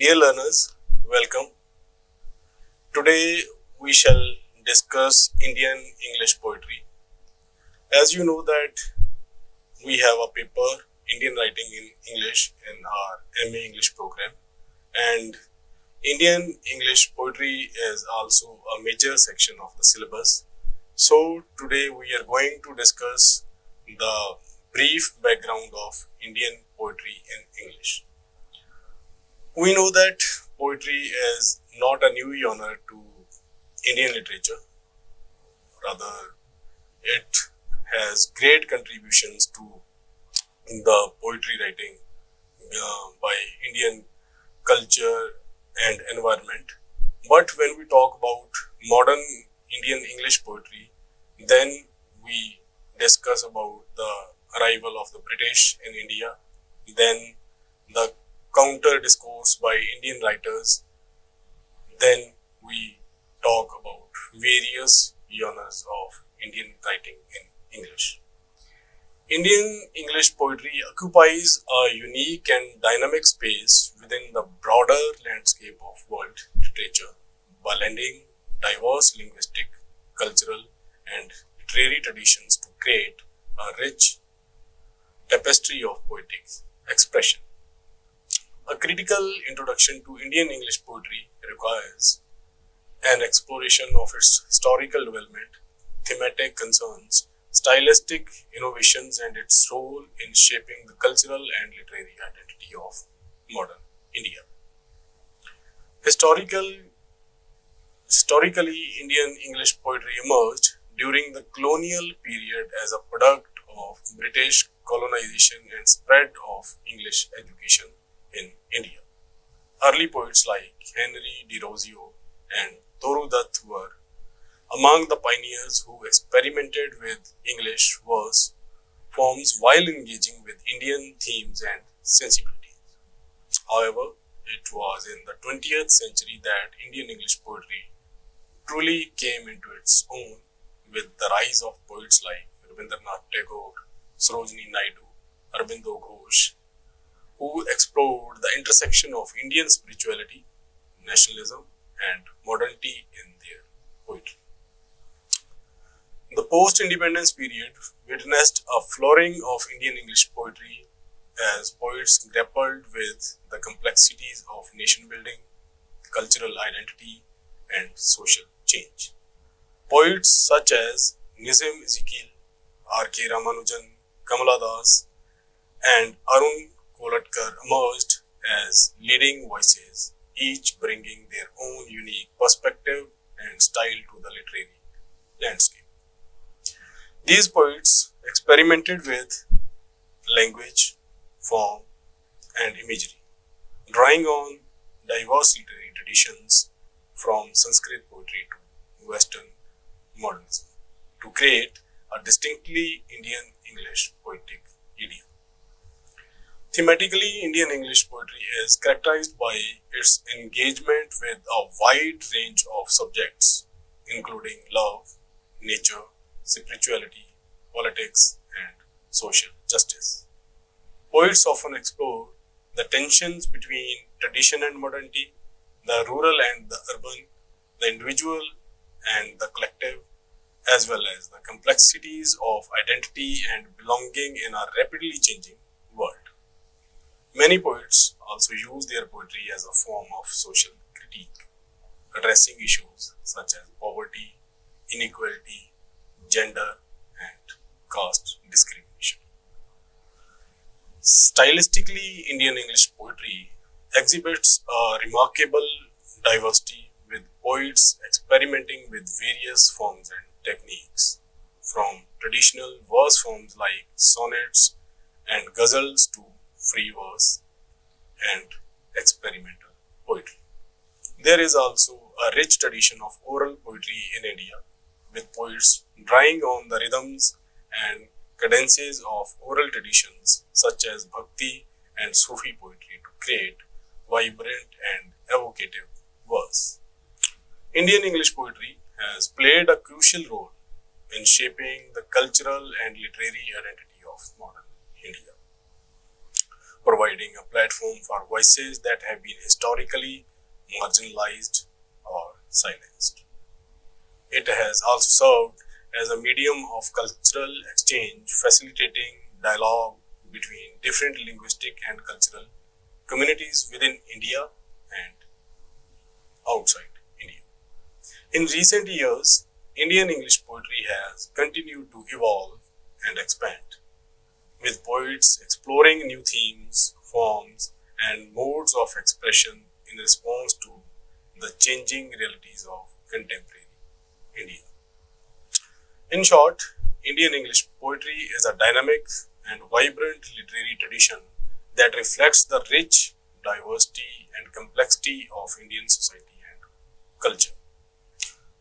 Dear learners, welcome. Today we shall discuss Indian English poetry. As you know that we have a paper Indian writing in English in our MA English program, and Indian English poetry is also a major section of the syllabus. So today we are going to discuss the brief background of Indian poetry in English. We know that poetry is not a new genre to Indian literature. Rather, it has great contributions to the poetry writing by Indian culture and environment. But when we talk about modern Indian English poetry, then we discuss about the arrival of the British in India, then the counter discourse by Indian writers, then we talk about various genres of Indian writing in English. Indian English poetry occupies a unique and dynamic space within the broader landscape of world literature, blending diverse linguistic, cultural, and literary traditions to create a rich tapestry of poetic expression. A critical introduction to Indian English poetry requires an exploration of its historical development, thematic concerns, stylistic innovations, and its role in shaping the cultural and literary identity of modern India. Historically, Indian English poetry emerged during the colonial period as a product of British colonization and spread of English education in India. Early poets like Henry de Rosio and Toru Dutt were among the pioneers who experimented with English verse forms while engaging with Indian themes and sensibilities. However, it was in the 20th century that Indian English poetry truly came into its own with the rise of poets like Rabindranath Tagore, Sarojini Naidu, Aurobindo Ghosh, who explored the intersection of Indian spirituality, nationalism, and modernity in their poetry. The post-independence period witnessed a flowering of Indian English poetry as poets grappled with the complexities of nation building, cultural identity, and social change. Poets such as Nizam Ezekiel, R.K. Ramanujan, Kamala Das, and Arun Kolatkar emerged as leading voices, each bringing their own unique perspective and style to the literary landscape. These poets experimented with language, form, and imagery, drawing on diverse literary traditions from Sanskrit poetry to Western modernism to create a distinctly Indian English poetic idiom. Thematically, Indian English poetry is characterized by its engagement with a wide range of subjects, including love, nature, spirituality, politics, and social justice. Poets often explore the tensions between tradition and modernity, the rural and the urban, the individual and the collective, as well as the complexities of identity and belonging in a rapidly changing world. Many poets also use their poetry as a form of social critique, addressing issues such as poverty, inequality, gender, and caste discrimination. Stylistically, Indian English poetry exhibits a remarkable diversity with poets experimenting with various forms and techniques, from traditional verse forms like sonnets and ghazals to free verse and experimental poetry. There is also a rich tradition of oral poetry in India, with poets drawing on the rhythms and cadences of oral traditions such as Bhakti and Sufi poetry to create vibrant and evocative verse. Indian English poetry has played a crucial role in shaping the cultural and literary identity of modern India. providing a platform for voices that have been historically marginalized or silenced. It has also served as a medium of cultural exchange, facilitating dialogue between different linguistic and cultural communities within India and outside India. In recent years, Indian English poetry has continued to evolve and expand, with poets exploring new themes, forms, and modes of expression in response to the changing realities of contemporary India. In short, Indian English poetry is a dynamic and vibrant literary tradition that reflects the rich diversity and complexity of Indian society and culture.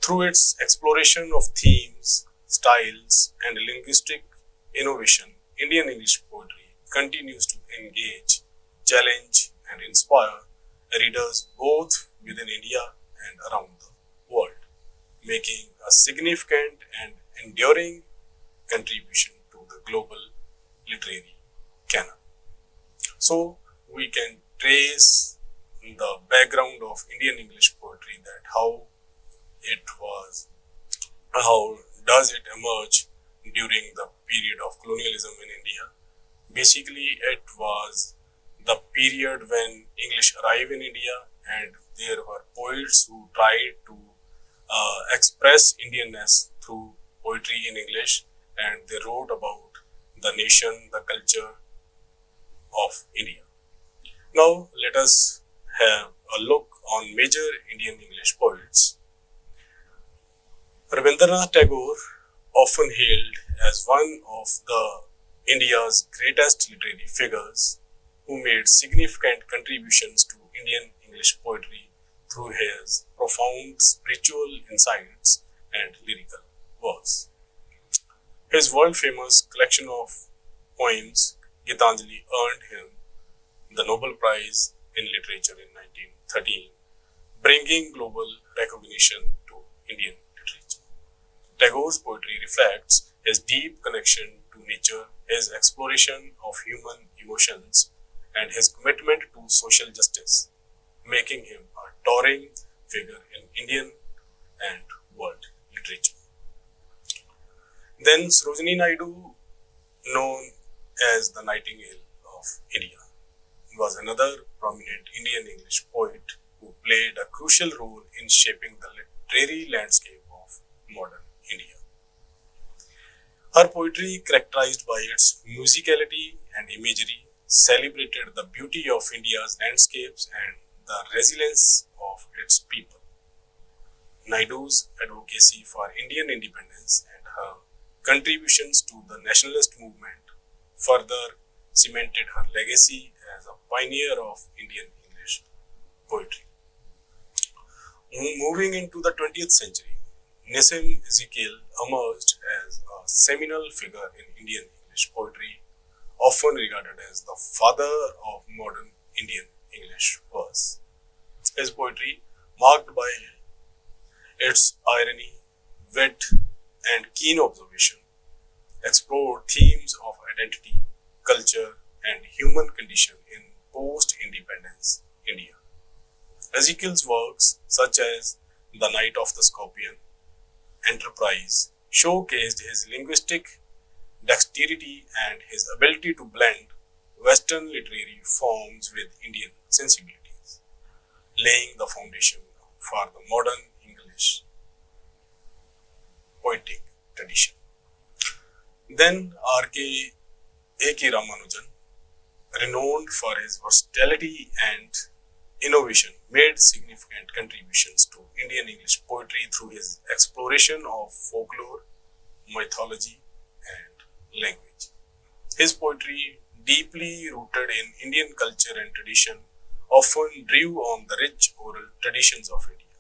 Through its exploration of themes, styles, and linguistic innovation, Indian English poetry continues to engage, challenge, and inspire readers both within India and around the world, making a significant and enduring contribution to the global literary canon. So, we can trace the background of Indian English poetry, that how does it emerge during the period of colonialism in India. Basically, it was the period when English arrived in India, and there were poets who tried to express Indianness through poetry in English, and they wrote about the nation, the culture of India. Now, let us have a look on major Indian English poets. Rabindranath Tagore, often hailed as one of the India's greatest literary figures, who made significant contributions to Indian English poetry through his profound spiritual insights and lyrical verse. His world-famous collection of poems, Gitanjali, earned him the Nobel Prize in Literature in 1913, bringing global recognition to Indian literature. Tagore's poetry reflects his deep connection to nature, his exploration of human emotions, and his commitment to social justice, making him a towering figure in Indian and world literature. Then Sarojini Naidu, known as the Nightingale of India, was another prominent Indian English poet who played a crucial role in shaping the literary landscape of modern India. Her poetry, characterized by its musicality and imagery, celebrated the beauty of India's landscapes and the resilience of its people. Naidu's advocacy for Indian independence and her contributions to the nationalist movement further cemented her legacy as a pioneer of Indian English poetry. Moving into the 20th century, Nissim Ezekiel emerged as a seminal figure in Indian English poetry, often regarded as the father of modern Indian English verse. His poetry, marked by its irony, wit, and keen observation, explored themes of identity, culture, and human condition in post-independence India. Ezekiel's works, such as The Night of the Scorpion, Enterprise, showcased his linguistic dexterity and his ability to blend Western literary forms with Indian sensibilities, laying the foundation for the modern English poetic tradition. Then A.K. Ramanujan, renowned for his versatility and innovation, made significant contributions to Indian English poetry through his exploration of folklore, mythology, and language. His poetry, deeply rooted in Indian culture and tradition, often drew on the rich oral traditions of India,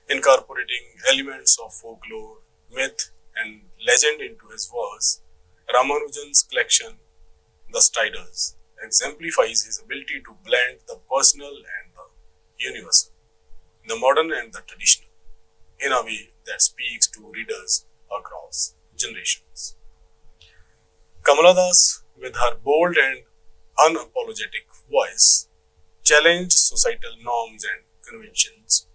incorporating elements of folklore, myth, and legend into his verse. Ramanujan's collection, The Striders, exemplifies his ability to blend the personal and the universal, the modern and the traditional, in a way that speaks to readers across generations. Kamala Das, with her bold and unapologetic voice, challenged societal norms and conventions,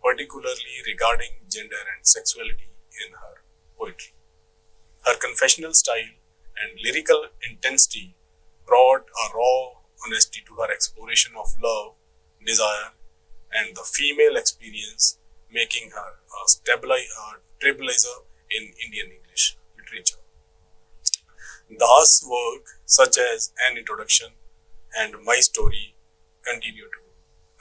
particularly regarding gender and sexuality in her poetry. Her confessional style and lyrical intensity brought a raw honesty to her exploration of love, desire, and the female experience, making her a trailblazer in Indian English literature. Das' work, such as An Introduction and My Story, continue to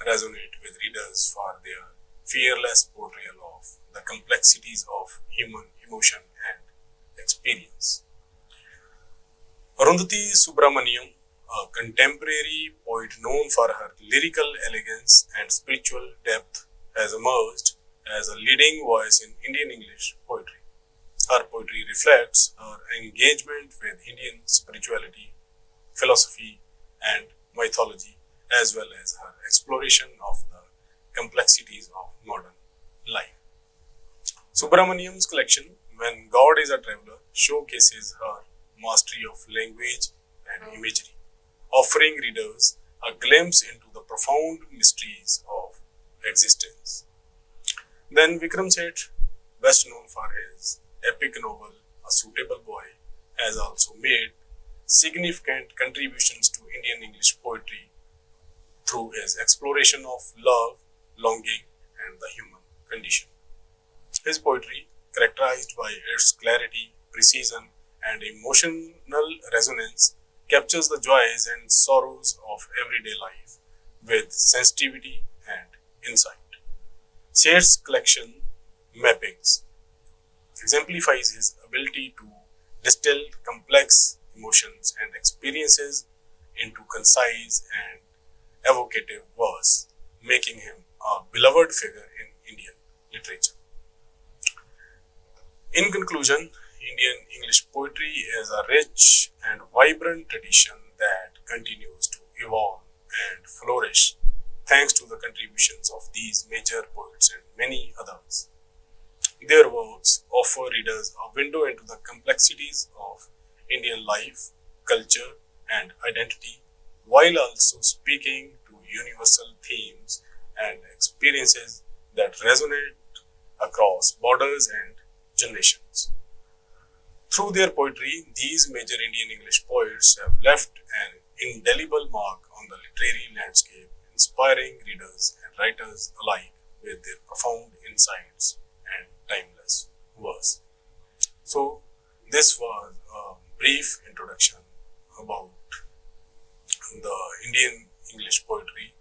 resonate with readers for their fearless portrayal of the complexities of human emotion and experience. Arundhati Subramaniam, a contemporary poet known for her lyrical elegance and spiritual depth, has emerged as a leading voice in Indian English poetry. Her poetry reflects her engagement with Indian spirituality, philosophy, and mythology, as well as her exploration of the complexities of modern life. Subramaniam's collection, When God is a Traveler, showcases her mastery of language and imagery, offering readers a glimpse into the profound mysteries of existence. Then Vikram Seth, best known for his epic novel A Suitable Boy, has also made significant contributions to Indian English poetry through his exploration of love, longing, and the human condition. His poetry, characterized by its clarity, precision, and emotional resonance, captures the joys and sorrows of everyday life with sensitivity and insight. Seth's collection, Mappings, exemplifies his ability to distill complex emotions and experiences into concise and evocative verse, making him a beloved figure in Indian literature. In conclusion, Indian English poetry is a rich and vibrant tradition that continues to evolve and flourish thanks to the contributions of these major poets and many others. Their works offer readers a window into the complexities of Indian life, culture, and identity, while also speaking to universal themes and experiences that resonate across borders and generations. Through their poetry, these major Indian English poets have left an indelible mark on the literary landscape, inspiring readers and writers alike with their profound insights and timeless verse. So, this was a brief introduction about the Indian English poetry